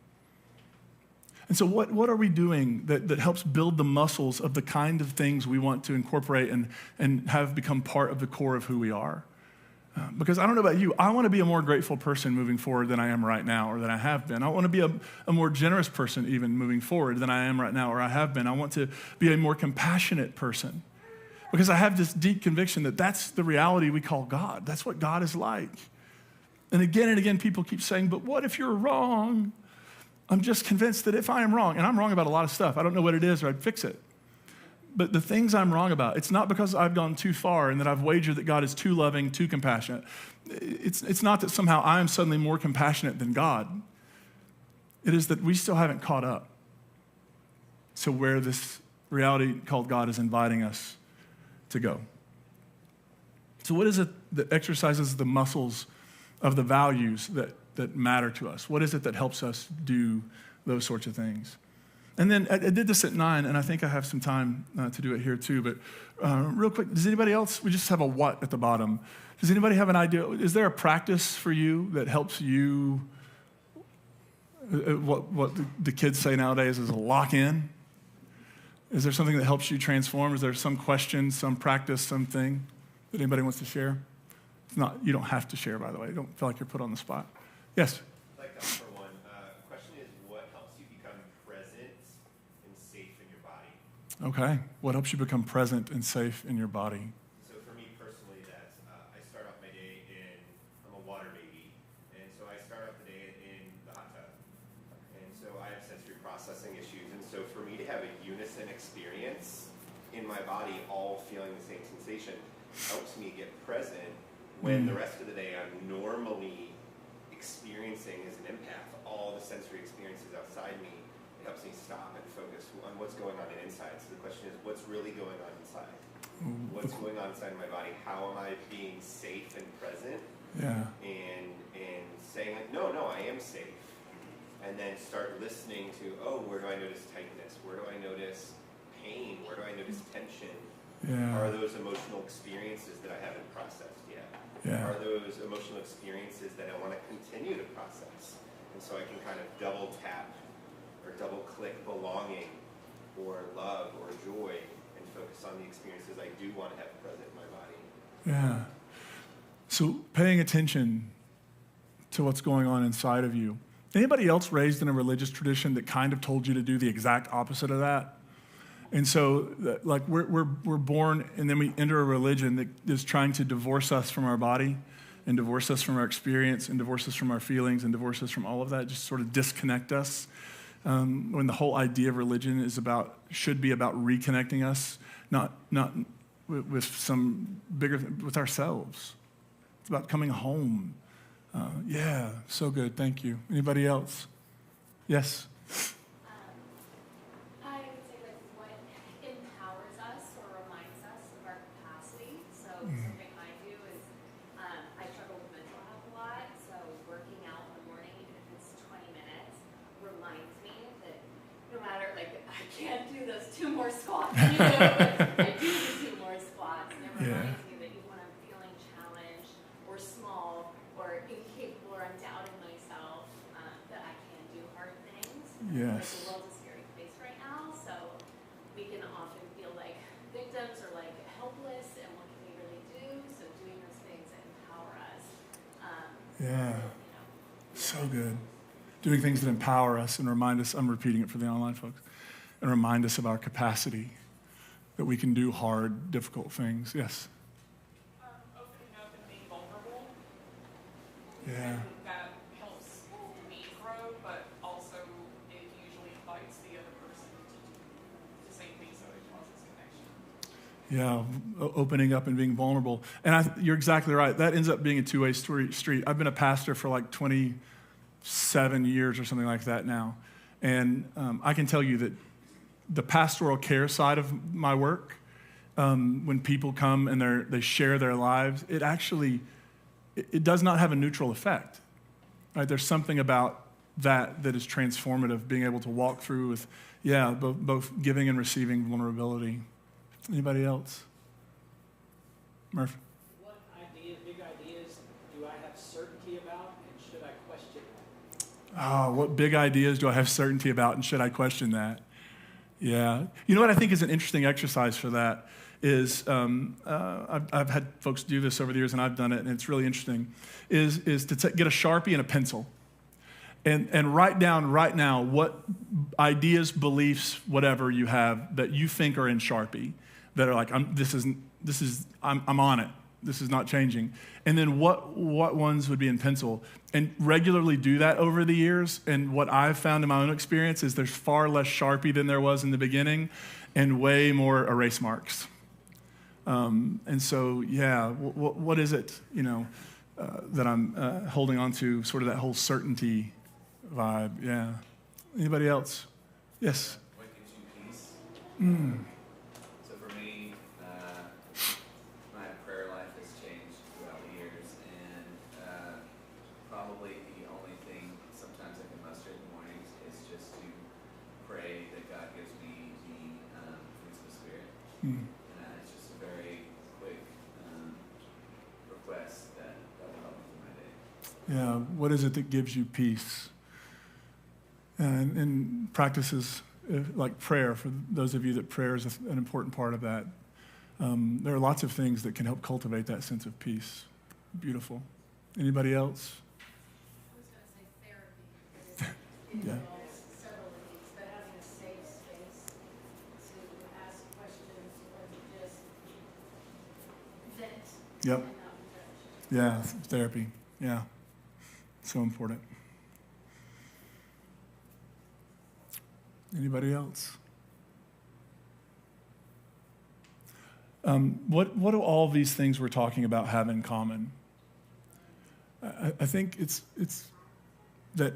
And so what are we doing that helps build the muscles of the kind of things we want to incorporate and have become part of the core of who we are? Because I don't know about you, I want to be a more grateful person moving forward than I am right now or than I have been. I want to be a more generous person even moving forward than I am right now or I have been. I want to be a more compassionate person because I have this deep conviction that that's the reality we call God. That's what God is like. And again, people keep saying, but what if you're wrong? I'm just convinced that if I am wrong, and I'm wrong about a lot of stuff, I don't know what it is or I'd fix it. But the things I'm wrong about, it's not because I've gone too far and that I've wagered that God is too loving, too compassionate. It's not that somehow I am suddenly more compassionate than God. It is that we still haven't caught up to where this reality called God is inviting us to go. So what is it that exercises the muscles of the values that matter to us? What is it that helps us do those sorts of things? And then I did this at 9, and I think I have some time to do it here too. But real quick, does anybody else, we just have a what at the bottom. Does anybody have an idea? Is there a practice for you that helps you, what the kids say nowadays is a lock in? Is there something that helps you transform? Is there some question, some practice, something that anybody wants to share? It's not, you don't have to share, by the way. Don't feel like you're put on the spot. Yes? I'd like that for one. Question is, what helps you become present and safe in your body? Okay. What helps you become present and safe in your body? So for me personally, that's I start off my day I'm a water baby, and so I start off the day in the hot tub. And so I have sensory processing issues, and so for me to have a unison experience in my body, all feeling the same sensation, helps me get present when the rest of the day I'm normally experiencing as an empath all the sensory experiences outside me. It helps me stop and focus on what's going on inside. So the question is, what's really going on inside? What's going on inside my body? How am I being safe and present? Yeah. And saying, like, no, I am safe. And then start listening to, where do I notice tightness? Where do I notice pain? Where do I notice tension? Yeah. Are those emotional experiences that I haven't processed yet? Yeah. Are those emotional experiences that I want to continue to process? And so I can kind of double tap or double click belonging or love or joy and focus on the experiences I do want to have present in my body. Yeah. So paying attention to what's going on inside of you. Anybody else raised in a religious tradition that kind of told you to do the exact opposite of that? And so, like, we're born, and then we enter a religion that is trying to divorce us from our body and divorce us from our experience and divorce us from our feelings and divorce us from all of that, just sort of disconnect us. When the whole idea of religion should be about reconnecting us, not with some bigger, with ourselves. It's about coming home. Yeah, so good, thank you. Anybody else? Yes? I would say like what empowers us or reminds us of our capacity. So something I do is I struggle with mental health a lot. So working out in the morning, even if it's 20 minutes, reminds me that no matter, like, I can't do those 2 more squats, but I do the 2 more squats. And it reminds me that even when I'm feeling challenged or small or incapable or I'm doubting myself, that I can do hard things. Yes. Like, the world's a scary place right now, so we can often feel like victims or like helpless, and what can we really do? So doing those things that empower us. Yeah. So good. Doing things that empower us and remind us, I'm repeating it for the online folks, and remind us of our capacity that we can do hard, difficult things. Yes? Opening up and being vulnerable. Yeah. And that helps me grow, but also it usually invites the other person to do the same thing, so it causes connection. Yeah, opening up and being vulnerable. And you're exactly right. That ends up being a two-way street. I've been a pastor for like 27 years or something like that now. And I can tell you that the pastoral care side of my work, when people come and they share their lives, it actually, it does not have a neutral effect. Right? There's something about that is transformative, being able to walk through with, both giving and receiving vulnerability. Anybody else? Murph? What big ideas do I have certainty Oh, what big ideas do I have certainty about, and should I question that? Yeah. You know what I think is an interesting exercise for that is, I've had folks do this over the years, and I've done it, and it's really interesting, is to get a Sharpie and a pencil and write down right now what ideas, beliefs, whatever you have that you think are in Sharpie that are like, I'm on it. This is not changing. And then what ones would be in pencil? And regularly do that over the years. And what I've found in my own experience is there's far less Sharpie than there was in the beginning and way more erase marks. And so, yeah, what is it, that I'm holding on to, sort of that whole certainty vibe? Yeah. Anybody else? Yes? What gives you peace? Mm. So for me, my prayer life has changed throughout the years, and probably the only thing sometimes I can muster in the mornings is just to pray that God gives me the fruits of the Spirit. Mm. It's just a very quick request that will help me through my day. Yeah, what is it that gives you peace? And practices like prayer, for those of you that prayer is an important part of that. There are lots of things that can help cultivate that sense of peace. Beautiful. Anybody else? I was going to say therapy. It Yeah. involves several of these, but having a safe space to ask questions or to just vent Yep. and not be judged. Yeah, therapy. Yeah. So important. Anybody else? What do all these things we're talking about have in common? I think it's that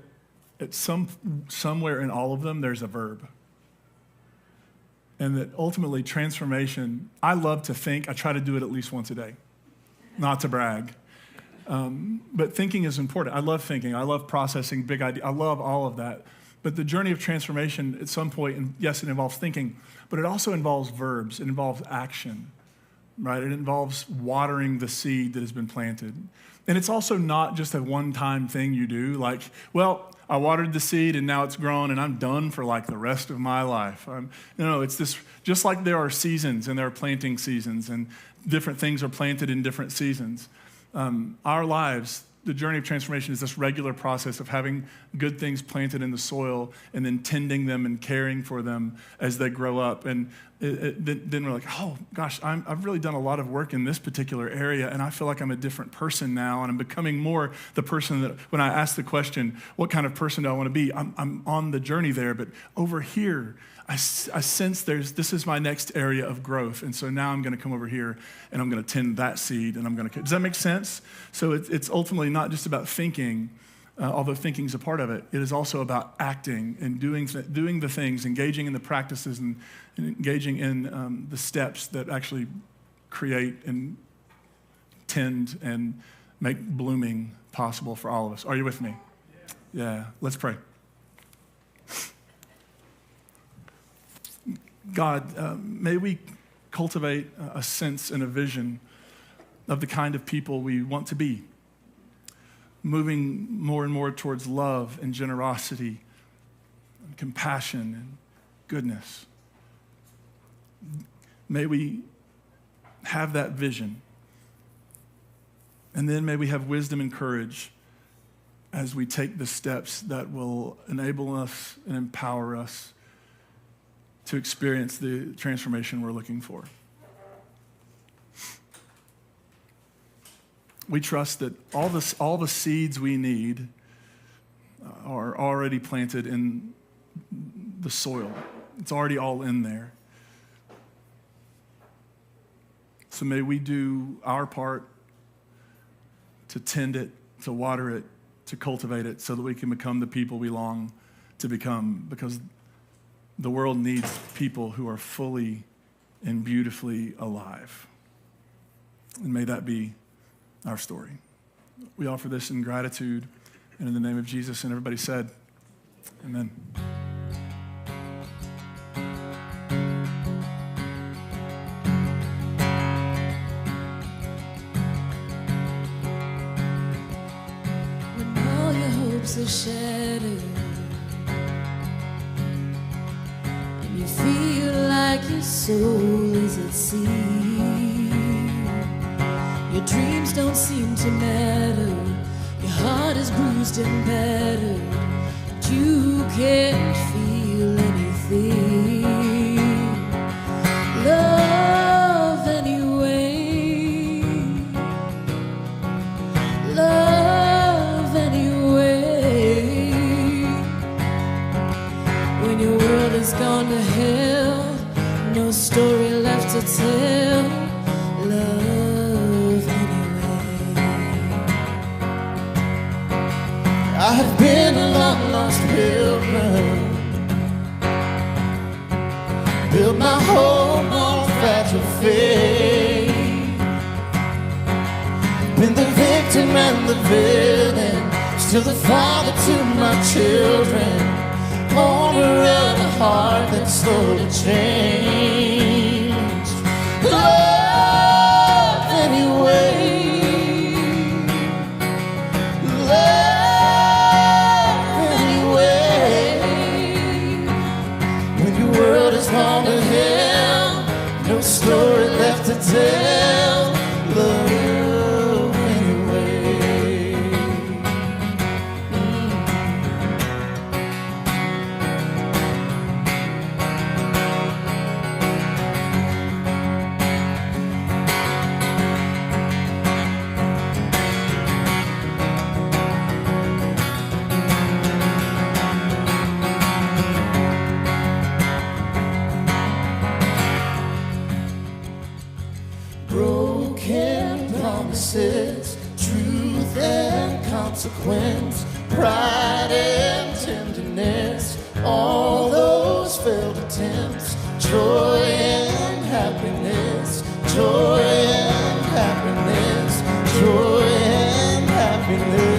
at somewhere in all of them there's a verb. And that ultimately transformation, I love to think, I try to do it at least once a day, not to brag. But thinking is important. I love thinking. I love processing big ideas. I love all of that. But the journey of transformation at some point, and yes, it involves thinking, but it also involves verbs. It involves action, right? It involves watering the seed that has been planted. And it's also not just a one-time thing you do, like, well, I watered the seed and now it's grown and I'm done for like the rest of my life. No, it's this, just like there are seasons and there are planting seasons and different things are planted in different seasons. Our lives, the journey of transformation is this regular process of having good things planted in the soil and then tending them and caring for them as they grow up. And then we're like, oh, gosh, I've really done a lot of work in this particular area, and I feel like I'm a different person now, and I'm becoming more the person that when I ask the question, what kind of person do I want to be, I'm on the journey there. But over here, I sense this is my next area of growth. And so now I'm going to come over here and I'm going to tend that seed and I'm going to, does that make sense? So it's ultimately not just about thinking, although thinking is a part of it. It is also about acting and doing the things, engaging in the practices and engaging in the steps that actually create and tend and make blooming possible for all of us. Are you with me? Yeah, let's pray. God, may we cultivate a sense and a vision of the kind of people we want to be, moving more and more towards love and generosity and compassion and goodness. May we have that vision, and then may we have wisdom and courage as we take the steps that will enable us and empower us to experience the transformation we're looking for. We trust that all the seeds we need are already planted in the soil. It's already all in there. So may we do our part to tend it, to water it, to cultivate it, so that we can become the people we long to become, because the world needs people who are fully and beautifully alive. And may that be our story. We offer this in gratitude and in the name of Jesus. And everybody said, amen. When all your hopes are shattered like your soul is at sea. Your dreams don't seem to matter. Your heart is bruised and battered. You can't feel anything. Love anyway. Love anyway. When your world has gone to hell, no story left to tell. Love anyway. I have been a long lost pilgrim, built my home on fragile faith, been the victim and the villain, still the father to my children, owner of a heart that's slowly changed. Love anyway. On to hell, no story left to tell. Love anyway. Broken promises, truth and consequence, pride and tenderness, all those failed attempts, joy and happiness, joy and happiness, joy and happiness.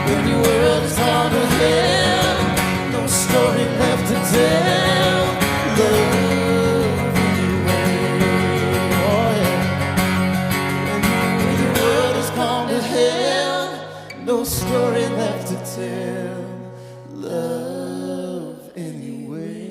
When your world is on to hell, no story left to tell. Love anyway. Oh yeah. When your world is gone to hell, no story left to tell. Love anyway.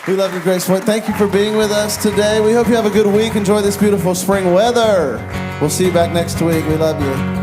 We love you, GracePointe. Thank you for being with us today. We hope you have a good week. Enjoy this beautiful spring weather. We'll see you back next week. We love you.